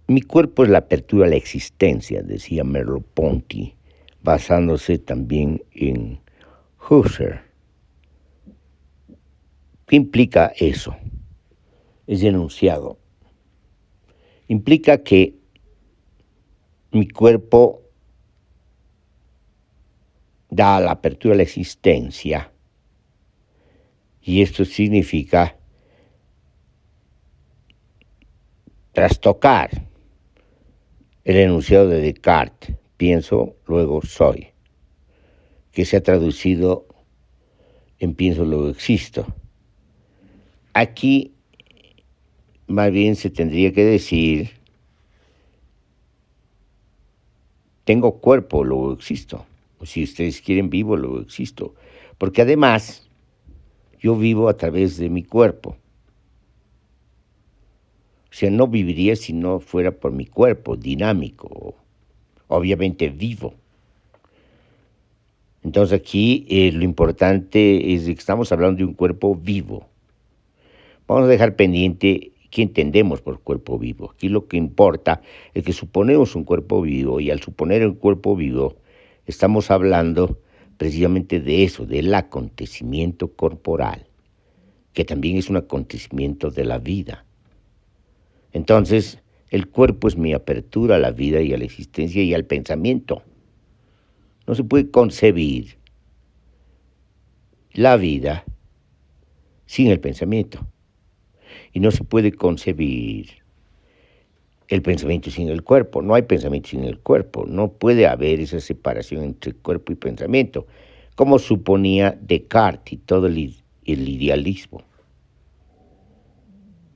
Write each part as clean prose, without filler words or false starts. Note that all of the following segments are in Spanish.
Mi cuerpo es la apertura a la existencia, decía Merleau-Ponty, basándose también en Husserl. ¿Qué implica eso? Ese enunciado. Implica que mi cuerpo da la apertura a la existencia, y esto significa trastocar el enunciado de Descartes, pienso, luego soy, que se ha traducido en pienso, luego existo. Aquí más bien se tendría que decir tengo cuerpo, luego existo. O si ustedes quieren, vivo, luego existo. Porque además, yo vivo a través de mi cuerpo. O sea, no viviría si no fuera por mi cuerpo, dinámico, obviamente vivo. Entonces aquí lo importante es que estamos hablando de un cuerpo vivo. Vamos a dejar pendiente qué entendemos por cuerpo vivo. Aquí lo que importa es que suponemos un cuerpo vivo, y al suponer un cuerpo vivo estamos hablando precisamente de eso, del acontecimiento corporal, que también es un acontecimiento de la vida. Entonces, el cuerpo es mi apertura a la vida y a la existencia y al pensamiento. No se puede concebir la vida sin el pensamiento. Y no se puede concebir el pensamiento sin el cuerpo. No hay pensamiento sin el cuerpo. No puede haber esa separación entre cuerpo y pensamiento, como suponía Descartes y todo el idealismo.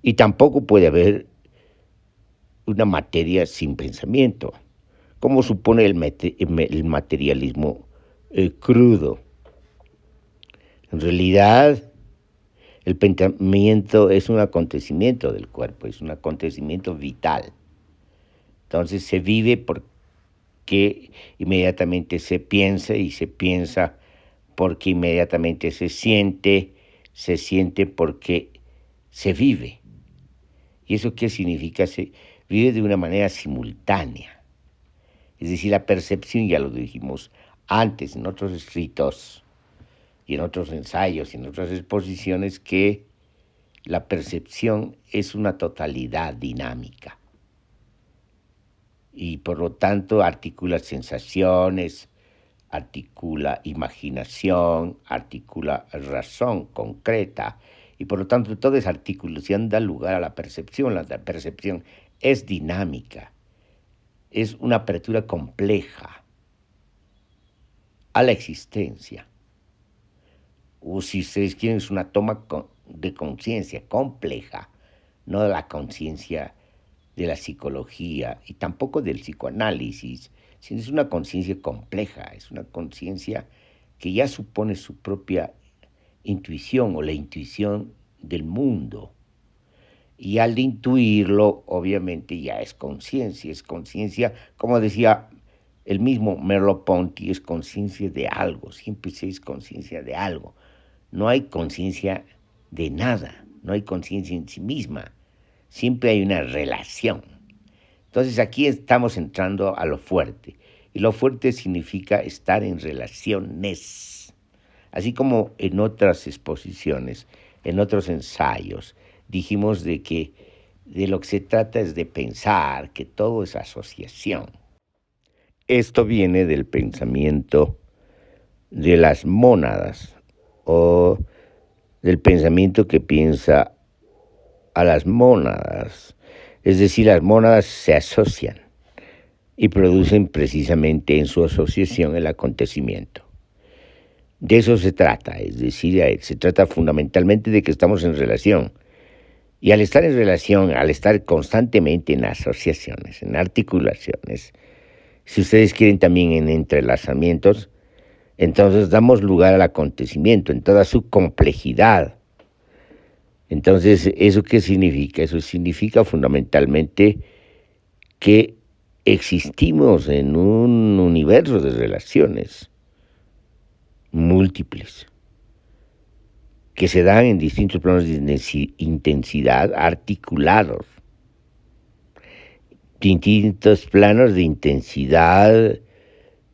Y tampoco puede haber una materia sin pensamiento, como supone el materialismo crudo. En realidad, el pensamiento es un acontecimiento del cuerpo, es un acontecimiento vital. Entonces se vive porque inmediatamente se piensa, y se piensa porque inmediatamente se siente porque se vive. ¿Y eso qué significa? Se vive de una manera simultánea. Es decir, la percepción, ya lo dijimos antes en otros escritos y en otros ensayos y en otras exposiciones, que la percepción es una totalidad dinámica. Y por lo tanto articula sensaciones, articula imaginación, articula razón concreta, y por lo tanto toda esa articulación da lugar a la percepción. La percepción es dinámica, es una apertura compleja a la existencia, o si ustedes quieren, es una toma de conciencia compleja, no de la conciencia de la psicología y tampoco del psicoanálisis, sino es una conciencia compleja, es una conciencia que ya supone su propia intuición o la intuición del mundo. Y al intuirlo, obviamente ya es conciencia, como decía el mismo Merleau-Ponty, es conciencia de algo, siempre es conciencia de algo. No hay conciencia de nada, no hay conciencia en sí misma, siempre hay una relación. Entonces aquí estamos entrando a lo fuerte, y lo fuerte significa estar en relaciones. Así como en otras exposiciones, en otros ensayos, dijimos de que de lo que se trata es de pensar, que todo es asociación. Esto viene del pensamiento de las mónadas, o del pensamiento que piensa a las mónadas. Es decir, las mónadas se asocian y producen precisamente en su asociación el acontecimiento. De eso se trata, es decir, se trata fundamentalmente de que estamos en relación. Y al estar en relación, al estar constantemente en asociaciones, en articulaciones, si ustedes quieren también en entrelazamientos, entonces damos lugar al acontecimiento en toda su complejidad. Entonces, ¿eso qué significa? Eso significa fundamentalmente que existimos en un universo de relaciones múltiples, que se dan en distintos planos de intensidad articulados. distintos planos de intensidad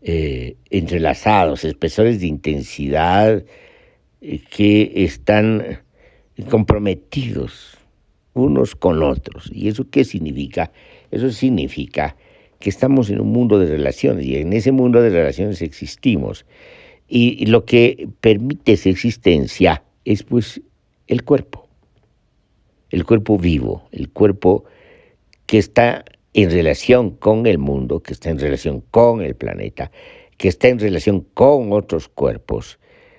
entrelazados, espesores de intensidad que están comprometidos unos con otros. ¿Y eso qué significa? Eso significa que estamos en un mundo de relaciones y en ese mundo de relaciones existimos. Y lo que permite esa existencia es pues el cuerpo vivo, el cuerpo que está en relación con el mundo, que está en relación con el planeta, que está en relación con otros cuerpos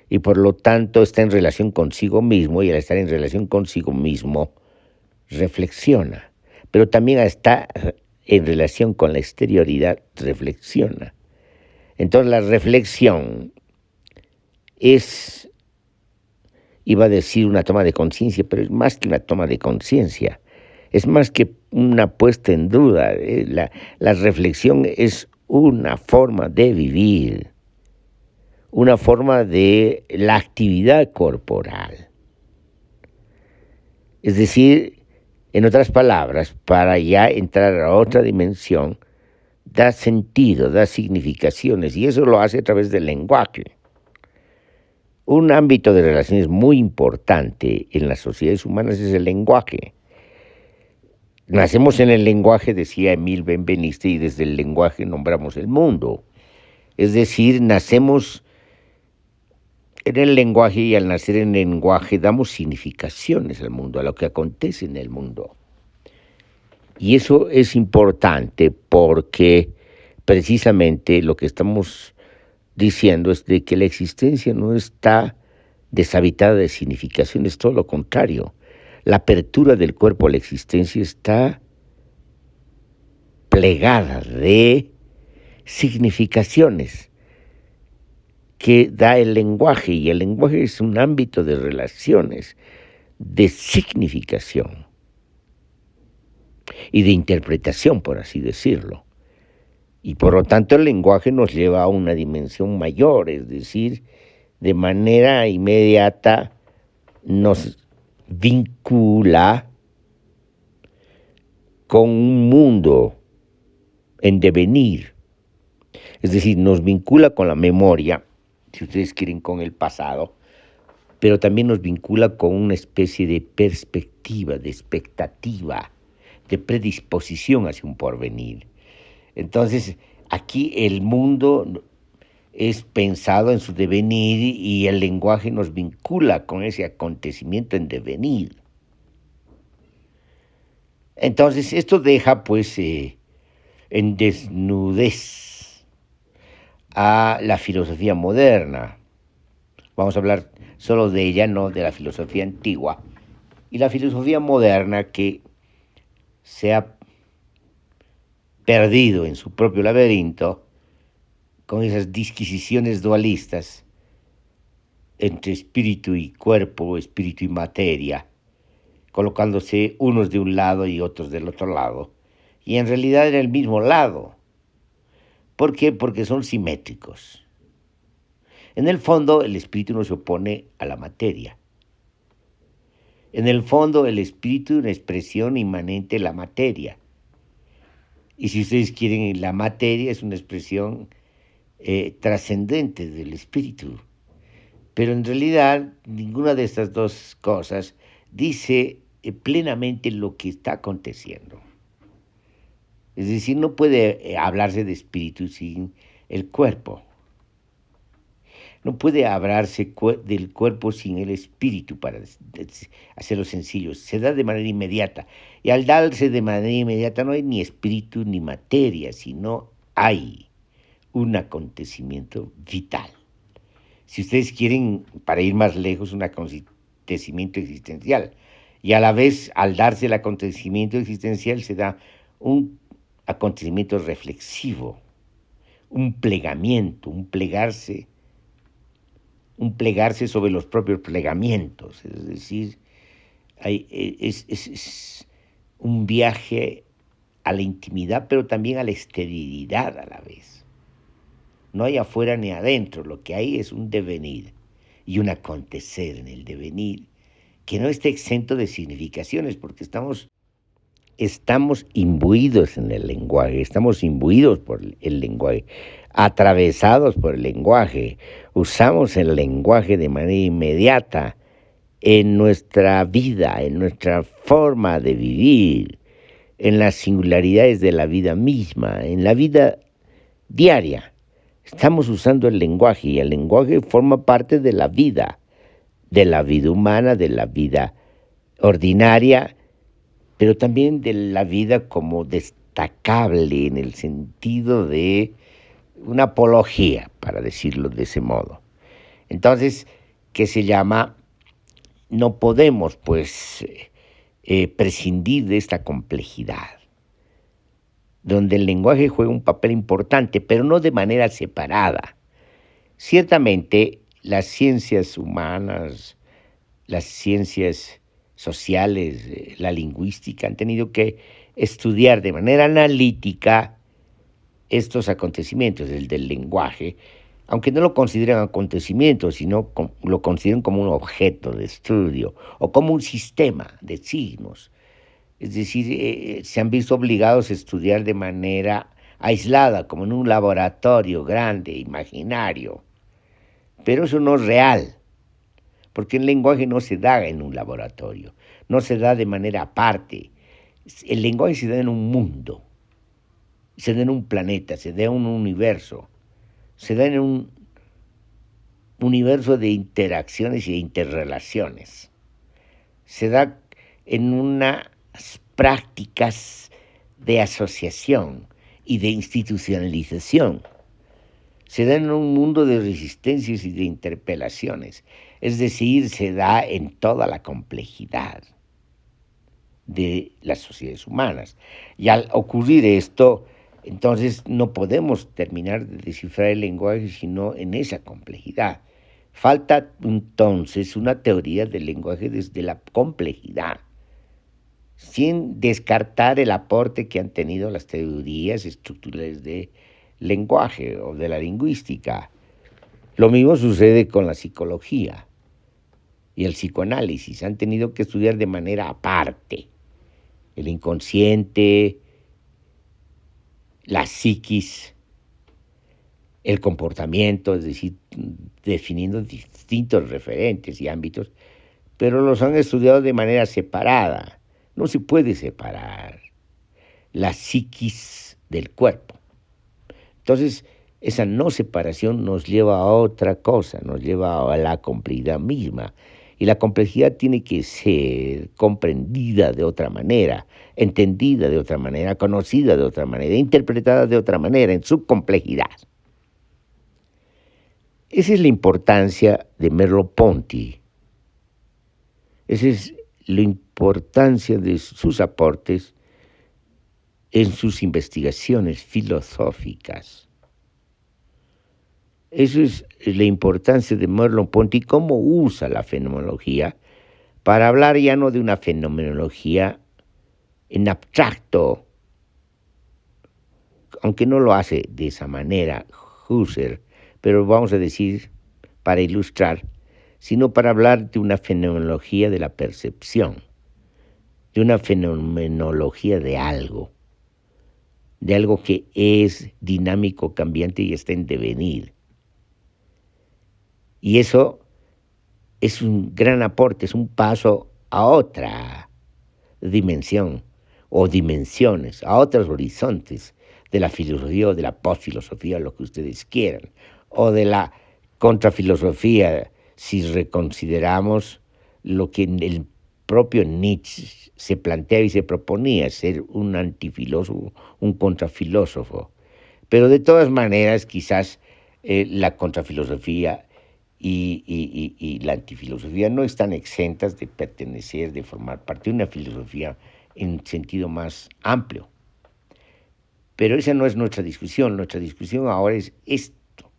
y por lo tanto está en relación consigo mismo, y al estar en relación consigo mismo reflexiona, pero también está en relación con la exterioridad reflexiona. Entonces la reflexión es, iba a decir una toma de conciencia, pero es más que una toma de conciencia, es más que una puesta en duda. La reflexión es una forma de vivir, una forma de la actividad corporal. Es decir, en otras palabras, para ya entrar a otra dimensión, da sentido, da significaciones, y eso lo hace a través del lenguaje. Un ámbito de relaciones muy importante en las sociedades humanas es el lenguaje. Nacemos en el lenguaje, decía Emil Benveniste, y desde el lenguaje nombramos el mundo. Es decir, nacemos en el lenguaje y al nacer en el lenguaje damos significaciones al mundo, a lo que acontece en el mundo. Y eso es importante porque precisamente lo que estamos diciendo es de que la existencia no está deshabitada de significaciones, todo lo contrario. La apertura del cuerpo a la existencia está plegada de significaciones que da el lenguaje, y el lenguaje es un ámbito de relaciones, de significación y de interpretación, por así decirlo. Y por lo tanto el lenguaje nos lleva a una dimensión mayor, es decir, de manera inmediata nos vincula con un mundo en devenir, es decir, nos vincula con la memoria, si ustedes quieren, con el pasado, pero también nos vincula con una especie de perspectiva, de expectativa, de predisposición hacia un porvenir. Entonces, aquí el mundo es pensado en su devenir y el lenguaje nos vincula con ese acontecimiento en devenir. Entonces, esto deja pues en desnudez a la filosofía moderna. Vamos a hablar solo de ella, no de la filosofía antigua. Y la filosofía moderna, que se ha perdido en su propio laberinto con esas disquisiciones dualistas entre espíritu y cuerpo, espíritu y materia, colocándose unos de un lado y otros del otro lado, y en realidad en el mismo lado. ¿Por qué? Porque son simétricos. En el fondo, el espíritu no se opone a la materia. En el fondo, el espíritu es una expresión inmanente de la materia. Y si ustedes quieren, la materia es una expresión trascendente del espíritu. Pero en realidad, ninguna de estas dos cosas dice plenamente lo que está aconteciendo. Es decir, no puede hablarse de espíritu sin el cuerpo. No puede hablarse del cuerpo sin el espíritu, para hacerlo sencillo. Se da de manera inmediata. Y al darse de manera inmediata no hay ni espíritu ni materia, sino hay un acontecimiento vital. Si ustedes quieren, para ir más lejos, un acontecimiento existencial. Y a la vez, al darse el acontecimiento existencial, se da un acontecimiento reflexivo, un plegamiento, un plegarse sobre los propios plegamientos. Es decir, es un viaje a la intimidad, pero también a la esterilidad a la vez. No hay afuera ni adentro, lo que hay es un devenir y un acontecer en el devenir que no está exento de significaciones, porque estamos estamos imbuidos en el lenguaje, estamos imbuidos por el lenguaje, atravesados por el lenguaje, usamos el lenguaje de manera inmediata en nuestra vida, en nuestra forma de vivir, en las singularidades de la vida misma, en la vida diaria. Estamos usando el lenguaje y el lenguaje forma parte de la vida humana, de la vida ordinaria, pero también de la vida como destacable en el sentido de una apología, para decirlo de ese modo. Entonces, que se llama, no podemos pues prescindir de esta complejidad, donde el lenguaje juega un papel importante, pero no de manera separada. Ciertamente, las ciencias humanas, las ciencias sociales, la lingüística, han tenido que estudiar de manera analítica estos acontecimientos, el del lenguaje, aunque no lo consideren acontecimientos, sino lo consideren como un objeto de estudio o como un sistema de signos. Es decir, se han visto obligados a estudiar de manera aislada, como en un laboratorio grande, imaginario. Pero eso no es real, porque el lenguaje no se da en un laboratorio, no se da de manera aparte. El lenguaje se da en un mundo, se da en un planeta, se da en un universo, se da en un universo de interacciones y de interrelaciones. Se da en unas prácticas de asociación y de institucionalización. Se da en un mundo de resistencias y de interpelaciones. Es decir, se da en toda la complejidad de las sociedades humanas. Y al ocurrir esto, entonces no podemos terminar de descifrar el lenguaje sino en esa complejidad. Falta entonces una teoría del lenguaje desde la complejidad, sin descartar el aporte que han tenido las teorías estructurales de lenguaje o de la lingüística. Lo mismo sucede con la psicología y el psicoanálisis. Han tenido que estudiar de manera aparte el inconsciente, la psiquis, el comportamiento, es decir, definiendo distintos referentes y ámbitos, pero los han estudiado de manera separada. No se puede separar la psiquis del cuerpo. Entonces, esa no separación nos lleva a otra cosa, nos lleva a la complejidad misma. Y la complejidad tiene que ser comprendida de otra manera, entendida de otra manera, conocida de otra manera, interpretada de otra manera, en su complejidad. Esa es la importancia de Merleau-Ponty. Esa es la importancia de sus aportes en sus investigaciones filosóficas. Eso es la importancia de Merleau-Ponty, cómo usa la fenomenología para hablar ya no de una fenomenología en abstracto, aunque no lo hace de esa manera Husserl, pero vamos a decir, para ilustrar, sino para hablar de una fenomenología de la percepción, de una fenomenología de algo que es dinámico, cambiante y está en devenir. Y eso es un gran aporte, es un paso a otra dimensión o dimensiones, a otros horizontes de la filosofía o de la postfilosofía, lo que ustedes quieran, o de la contrafilosofía, si reconsideramos lo que el propio Nietzsche se planteaba y se proponía, ser un antifilósofo, un contrafilósofo. Pero de todas maneras, quizás la contrafilosofía y la antifilosofía no están exentas de pertenecer, de formar parte de una filosofía en sentido más amplio. Pero esa no es nuestra discusión ahora es esto,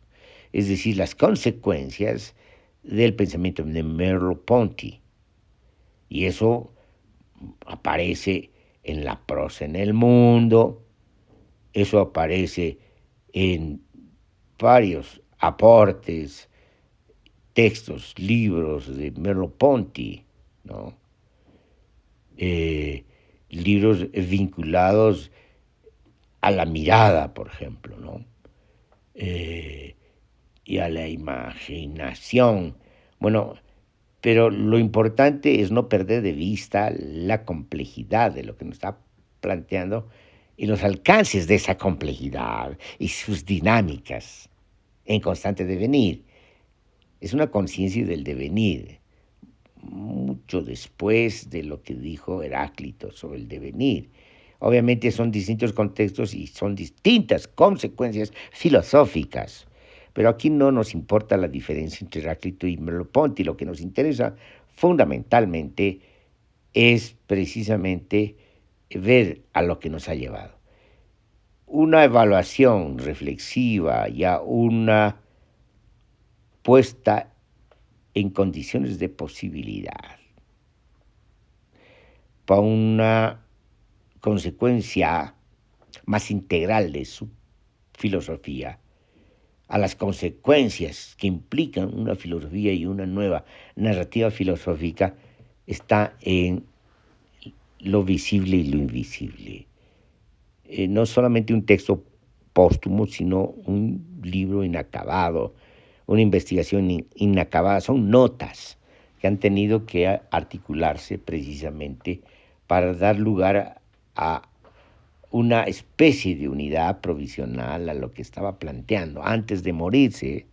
es decir, las consecuencias del pensamiento de Merleau-Ponty. Y eso aparece en la prosa en el mundo, eso aparece en varios aportes, textos, libros de Merleau-Ponty, ¿no? libros vinculados a la mirada, por ejemplo, ¿no? Y a la imaginación. Bueno, pero lo importante es no perder de vista la complejidad de lo que nos está planteando y los alcances de esa complejidad y sus dinámicas en constante devenir. Es una conciencia del devenir, mucho después de lo que dijo Heráclito sobre el devenir. Obviamente son distintos contextos y son distintas consecuencias filosóficas, pero aquí no nos importa la diferencia entre Heráclito y Merleau-Ponty. Lo que nos interesa fundamentalmente es precisamente ver a lo que nos ha llevado. Una evaluación reflexiva, ya una puesta en condiciones de posibilidad para una consecuencia más integral de su filosofía, a las consecuencias que implican una filosofía y una nueva narrativa filosófica, está en lo visible y lo invisible. No solamente un texto póstumo, sino un libro inacabado, una investigación inacabada. Son notas que han tenido que articularse precisamente para dar lugar a una especie de unidad provisional a lo que estaba planteando antes de morirse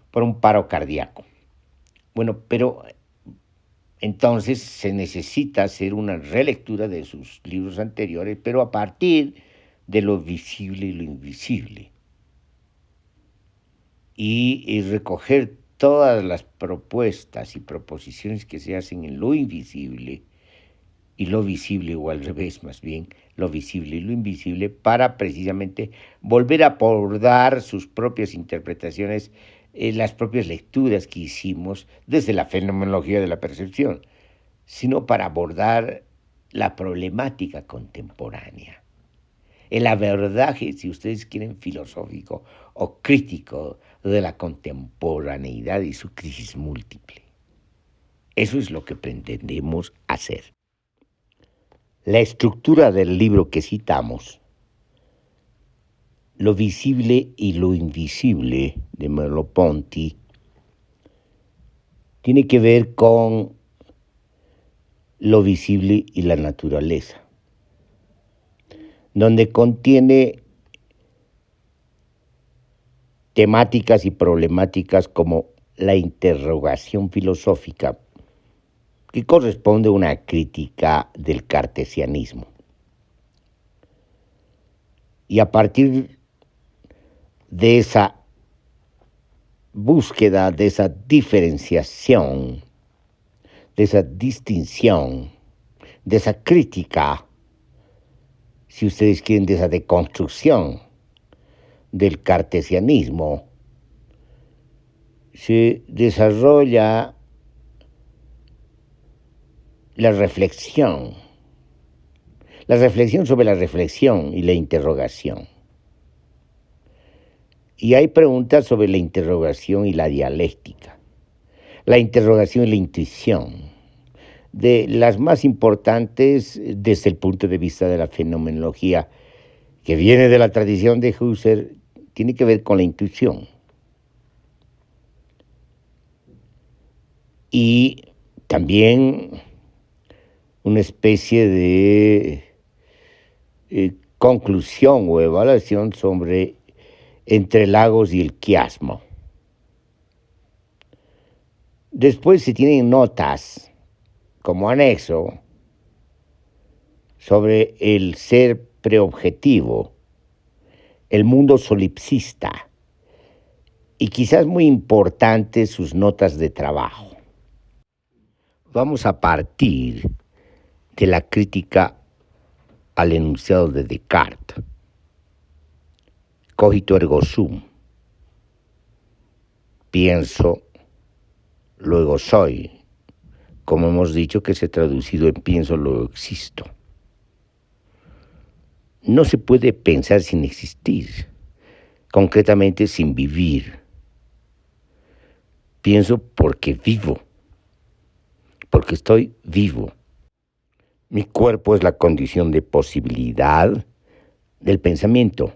por un paro cardíaco. Bueno, pero entonces se necesita hacer una relectura de sus libros anteriores, pero a partir de lo visible y lo invisible. Y recoger todas las propuestas y proposiciones que se hacen en lo invisible y lo visible, o al revés más bien, lo visible y lo invisible, para precisamente volver a abordar sus propias interpretaciones, las propias lecturas que hicimos desde la fenomenología de la percepción, sino para abordar la problemática contemporánea, el abordaje, si ustedes quieren, filosófico o crítico de la contemporaneidad y su crisis múltiple. Eso es lo que pretendemos hacer. La estructura del libro que citamos, Lo visible y lo invisible, de Merleau-Ponty, tiene que ver con lo visible y la naturaleza, donde contiene temáticas y problemáticas como la interrogación filosófica, que corresponde a una crítica del cartesianismo. Y a partir de esa búsqueda, de esa diferenciación, de esa distinción, de esa crítica, si ustedes quieren, de esa deconstrucción del cartesianismo, se desarrolla la reflexión sobre la reflexión y la interrogación. Y hay preguntas sobre la interrogación y la dialéctica, la interrogación y la intuición, de las más importantes desde el punto de vista de la fenomenología, que viene de la tradición de Husserl, tiene que ver con la intuición. Y también una especie de conclusión o evaluación sobre entre Lagos y el quiasmo. Después se tienen notas como anexo sobre el ser preobjetivo, el mundo solipsista y quizás muy importantes sus notas de trabajo. Vamos a partir de la crítica al enunciado de Descartes. Cogito ergo sum. Pienso, luego soy. Como hemos dicho, que se ha traducido en pienso, luego existo. No se puede pensar sin existir, concretamente sin vivir. Pienso porque vivo, porque estoy vivo. Mi cuerpo es la condición de posibilidad del pensamiento.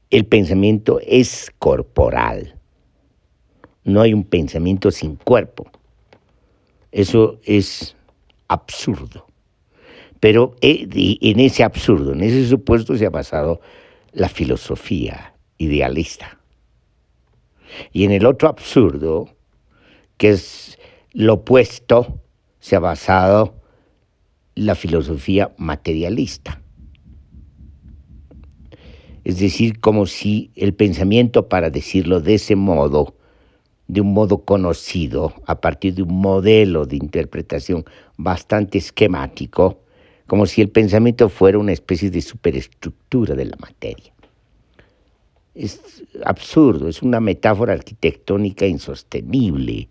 El pensamiento es corporal. No hay un pensamiento sin cuerpo. Eso es absurdo. Pero en ese absurdo, en ese supuesto se ha basado la filosofía idealista. Y en el otro absurdo, que es lo opuesto, se ha basado la filosofía materialista. Es decir, como si el pensamiento, para decirlo de ese modo, de un modo conocido, a partir de un modelo de interpretación bastante esquemático, como si el pensamiento fuera una especie de superestructura de la materia. Es absurdo, es una metáfora arquitectónica insostenible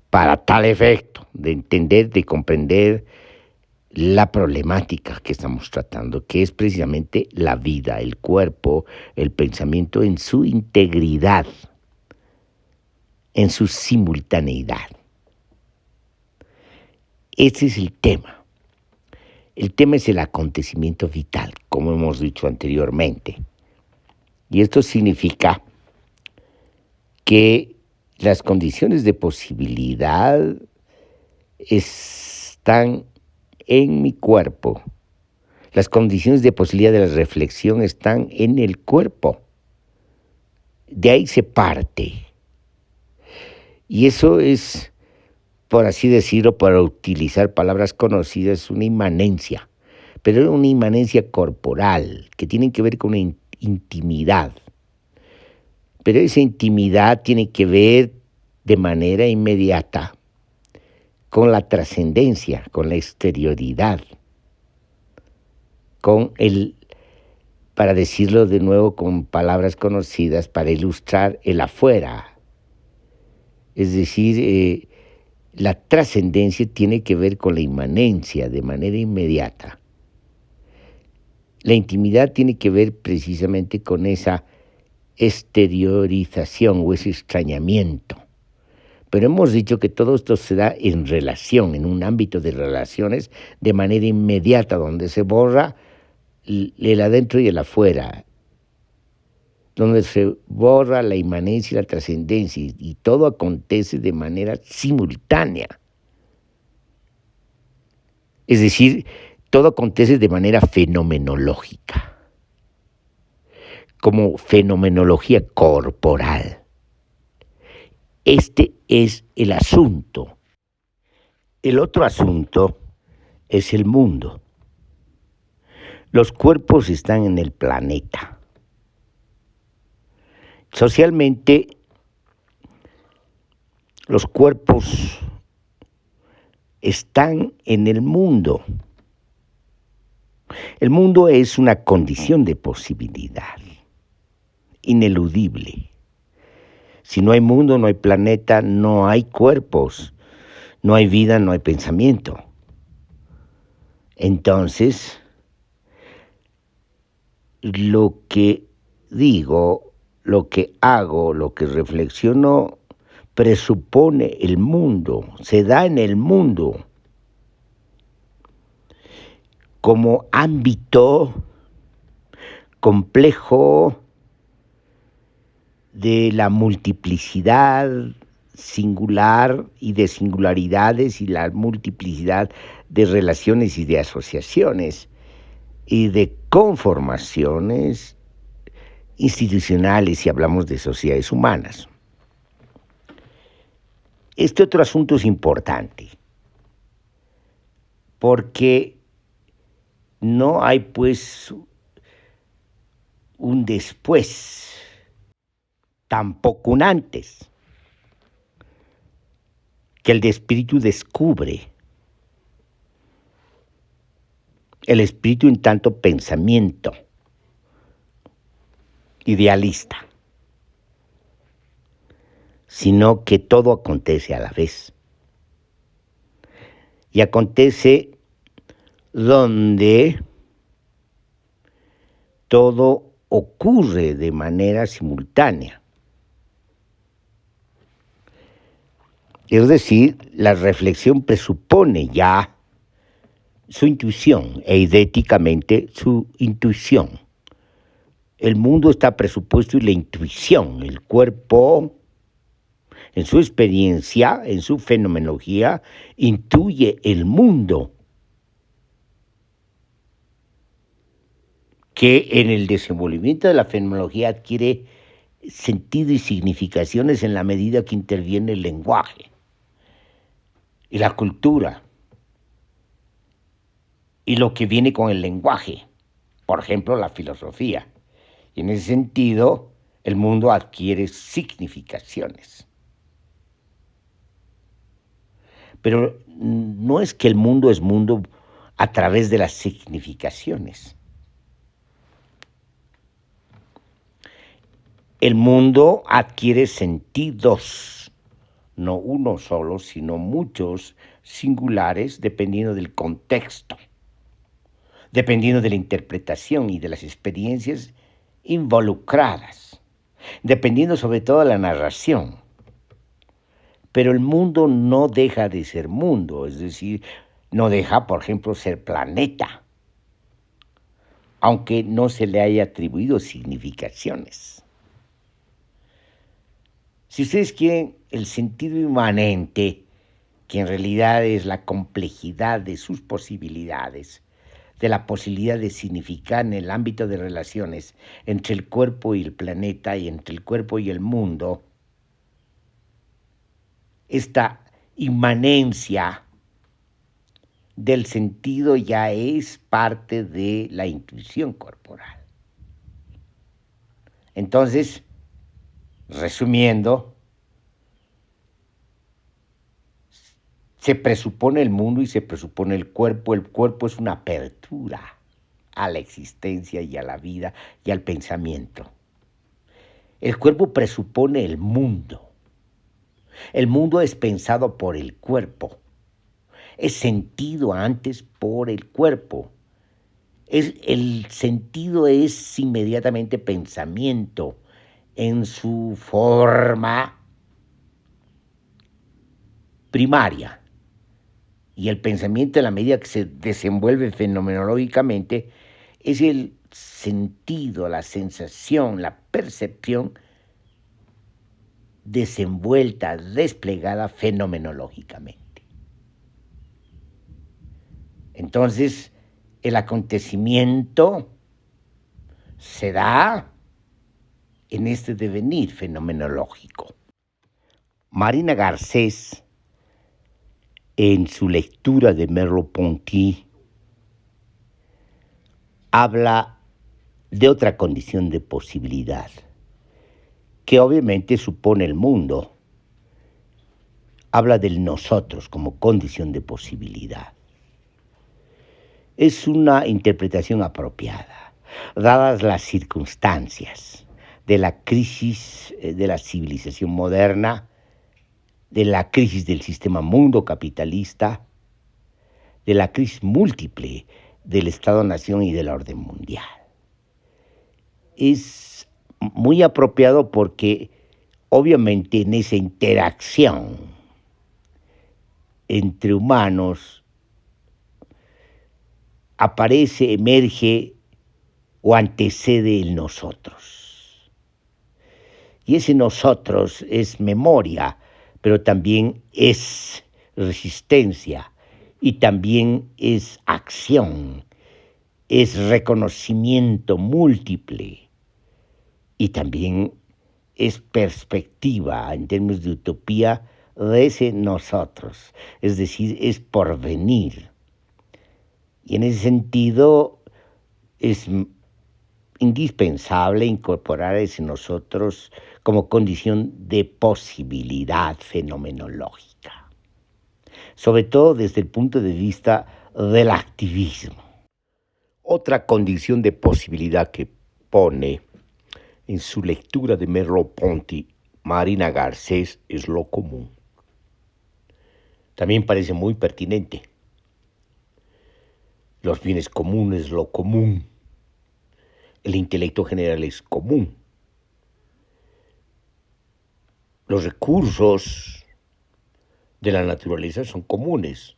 para tal efecto de entender, de comprender la problemática que estamos tratando, que es precisamente la vida, el cuerpo, el pensamiento en su integridad, en su simultaneidad. Ese es el tema. El tema es el acontecimiento vital, como hemos dicho anteriormente. Y esto significa que las condiciones de posibilidad están en mi cuerpo. Las condiciones de posibilidad de la reflexión están en el cuerpo. De ahí se parte. Y eso es, por así decirlo, para utilizar palabras conocidas, una inmanencia. Pero es una inmanencia corporal, que tiene que ver con una intimidad. Pero esa intimidad tiene que ver de manera inmediata con la trascendencia, con la exterioridad, con el, para decirlo de nuevo con palabras conocidas, para ilustrar el afuera. Es decir, la trascendencia tiene que ver con la inmanencia de manera inmediata. La intimidad tiene que ver precisamente con esa exteriorización o ese extrañamiento. Pero hemos dicho que todo esto se da en relación, en un ámbito de relaciones, de manera inmediata, donde se borra el adentro y el afuera, donde se borra la inmanencia y la trascendencia, y todo acontece de manera simultánea. Es decir, todo acontece de manera fenomenológica, como fenomenología corporal. Este es el asunto. El otro asunto es el mundo. Los cuerpos están en el planeta. Socialmente, los cuerpos están en el mundo. El mundo es una condición de posibilidad, ineludible. Si no hay mundo, no hay planeta, no hay cuerpos, no hay vida, no hay pensamiento. Entonces, lo que digo, lo que hago, lo que reflexiono, presupone el mundo, se da en el mundo como ámbito complejo de la multiplicidad singular y de singularidades y la multiplicidad de relaciones y de asociaciones y de conformaciones institucionales si hablamos de sociedades humanas. Este otro asunto es importante porque no hay pues un después, tampoco un antes, que el espíritu descubre. El espíritu en tanto pensamiento idealista, sino que todo acontece a la vez. Y acontece donde todo ocurre de manera simultánea. Es decir, la reflexión presupone ya su intuición, eidéticamente su intuición. El mundo está presupuesto y la intuición, el cuerpo, en su experiencia, en su fenomenología, intuye el mundo que en el desenvolvimiento de la fenomenología adquiere sentido y significaciones en la medida que interviene el lenguaje y la cultura y lo que viene con el lenguaje, por ejemplo, la filosofía. Y en ese sentido, el mundo adquiere significaciones. Pero no es que el mundo es mundo a través de las significaciones. El mundo adquiere sentidos, no uno solo, sino muchos singulares, dependiendo del contexto, dependiendo de la interpretación y de las experiencias involucradas, dependiendo sobre todo de la narración. Pero el mundo no deja de ser mundo, es decir, no deja, por ejemplo, ser planeta, aunque no se le haya atribuido significaciones. Si ustedes quieren, el sentido inmanente, que en realidad es la complejidad de sus posibilidades, de la posibilidad de significar en el ámbito de relaciones entre el cuerpo y el planeta y entre el cuerpo y el mundo, esta inmanencia del sentido ya es parte de la intuición corporal. Entonces, resumiendo, se presupone el mundo y se presupone el cuerpo. El cuerpo es una apertura a la existencia y a la vida y al pensamiento. El cuerpo presupone el mundo. El mundo es pensado por el cuerpo. Es sentido antes por el cuerpo. El sentido es inmediatamente pensamiento en su forma primaria. Y el pensamiento, en la medida que se desenvuelve fenomenológicamente, es el sentido, la sensación, la percepción desenvuelta, desplegada fenomenológicamente. Entonces, el acontecimiento se da en este devenir fenomenológico. Marina Garcés, en su lectura de Merleau-Ponty, habla de otra condición de posibilidad, que obviamente supone el mundo. Habla del nosotros como condición de posibilidad. Es una interpretación apropiada, dadas las circunstancias de la crisis de la civilización moderna, de la crisis del sistema mundo capitalista, de la crisis múltiple del Estado-Nación y del orden mundial. Es muy apropiado porque obviamente en esa interacción entre humanos aparece, emerge o antecede el nosotros. Y ese nosotros es memoria, pero también es resistencia y también es acción, es reconocimiento múltiple y también es perspectiva en términos de utopía de ese nosotros, es decir, es porvenir. Y en ese sentido es indispensable incorporar ese nosotros como condición de posibilidad fenomenológica, sobre todo desde el punto de vista del activismo. Otra condición de posibilidad que pone en su lectura de Merleau-Ponty Marina Garcés es lo común. También parece muy pertinente. Los bienes comunes, lo común. El intelecto general es común. Los recursos de la naturaleza son comunes.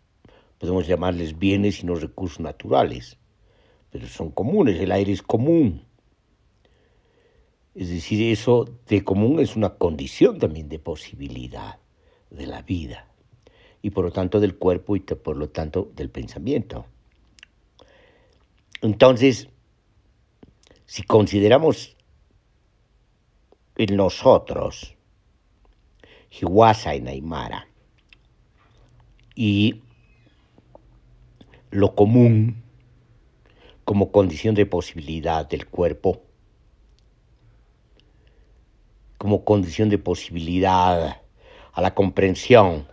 Podemos llamarles bienes y no recursos naturales, pero son comunes. El aire es común. Es decir, eso de común es una condición también de posibilidad de la vida y por lo tanto del cuerpo y por lo tanto del pensamiento. Entonces, si consideramos en nosotros, Hiwasa y Naimara, y lo común como condición de posibilidad del cuerpo, como condición de posibilidad a la comprensión,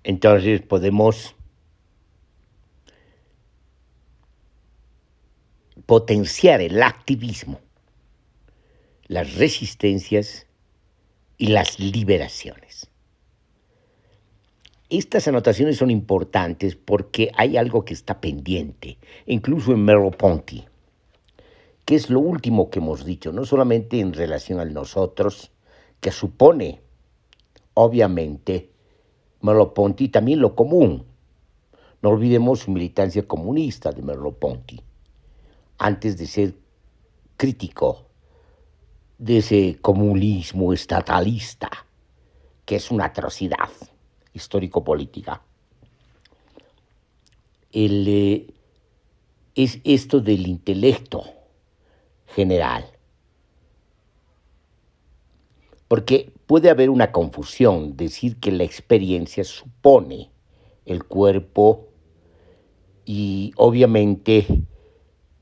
entonces podemos potenciar el activismo, las resistencias y las liberaciones. Estas anotaciones son importantes porque hay algo que está pendiente, incluso en Merleau-Ponty, que es lo último que hemos dicho, no solamente en relación al nosotros, que supone, obviamente, Merleau-Ponty también lo común. No olvidemos su militancia comunista de Merleau-Ponty, antes de ser crítico de ese comunismo estatalista, que es una atrocidad histórico-política. Es esto del intelecto general, porque puede haber una confusión, decir que la experiencia supone el cuerpo y obviamente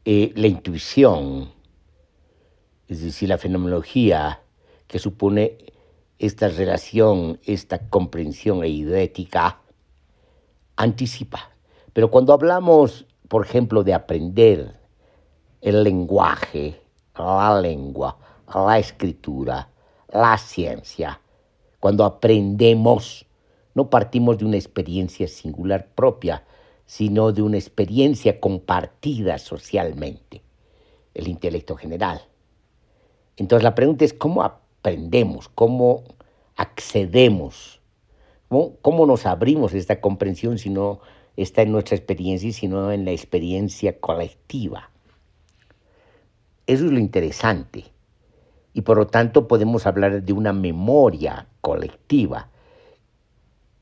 la intuición, es decir, la fenomenología que supone esta relación, esta comprensión eidética, anticipa. Pero cuando hablamos, por ejemplo, de aprender el lenguaje, la lengua, la escritura, la ciencia, cuando aprendemos, no partimos de una experiencia singular propia, sino de una experiencia compartida socialmente, el intelecto general. Entonces la pregunta es cómo aprendemos, cómo accedemos, cómo nos abrimos a esta comprensión si no está en nuestra experiencia, sino en la experiencia colectiva. Eso es lo interesante. Y por lo tanto podemos hablar de una memoria colectiva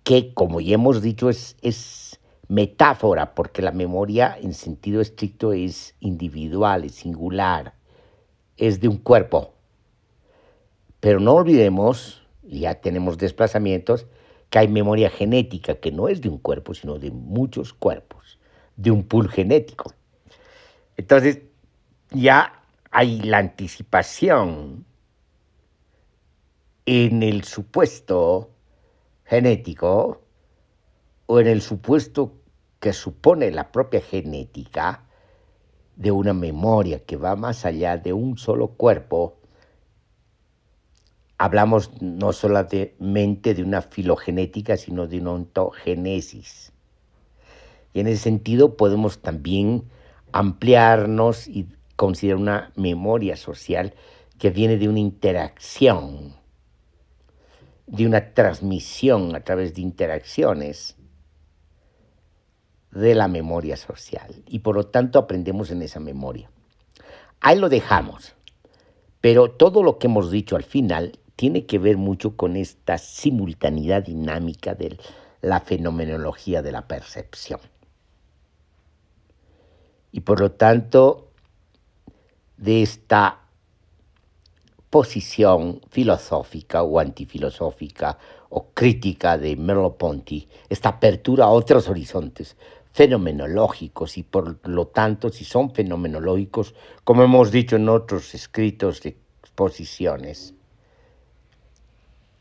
que, como ya hemos dicho, es metáfora, porque la memoria en sentido estricto es individual, es singular, es de un cuerpo. Pero no olvidemos, ya tenemos desplazamientos, que hay memoria genética, que no es de un cuerpo, sino de muchos cuerpos, de un pool genético. Entonces, ya hay la anticipación en el supuesto genético o en el supuesto que supone la propia genética de una memoria que va más allá de un solo cuerpo. Hablamos no solamente de una filogenética, sino de una ontogénesis. Y en ese sentido podemos también ampliarnos y considerar una memoria social que viene de una interacción, de una transmisión a través de interacciones de la memoria social. Y por lo tanto aprendemos en esa memoria. Ahí lo dejamos. Pero todo lo que hemos dicho al final tiene que ver mucho con esta simultaneidad dinámica de la fenomenología de la percepción. Y por lo tanto, de esta posición filosófica o antifilosófica o crítica de Merleau-Ponty, esta apertura a otros horizontes fenomenológicos y por lo tanto, si son fenomenológicos, como hemos dicho en otros escritos de exposiciones,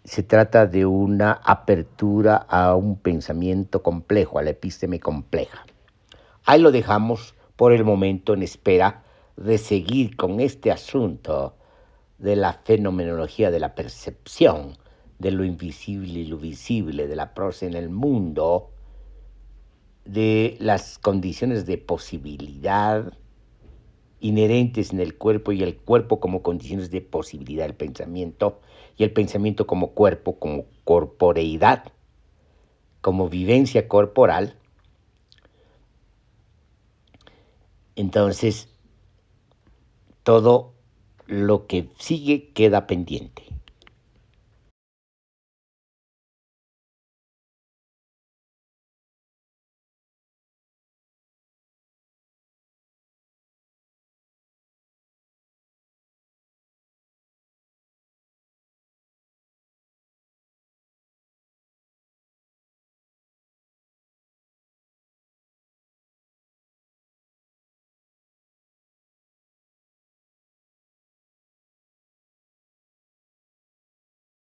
se trata de una apertura a un pensamiento complejo, a la epísteme compleja. Ahí lo dejamos por el momento en espera de seguir con este asunto de la fenomenología de la percepción, de lo invisible y lo visible, de la prosa en el mundo, de las condiciones de posibilidad inherentes en el cuerpo y el cuerpo como condiciones de posibilidad del pensamiento y el pensamiento como cuerpo, como corporeidad, como vivencia corporal, entonces todo lo que sigue queda pendiente.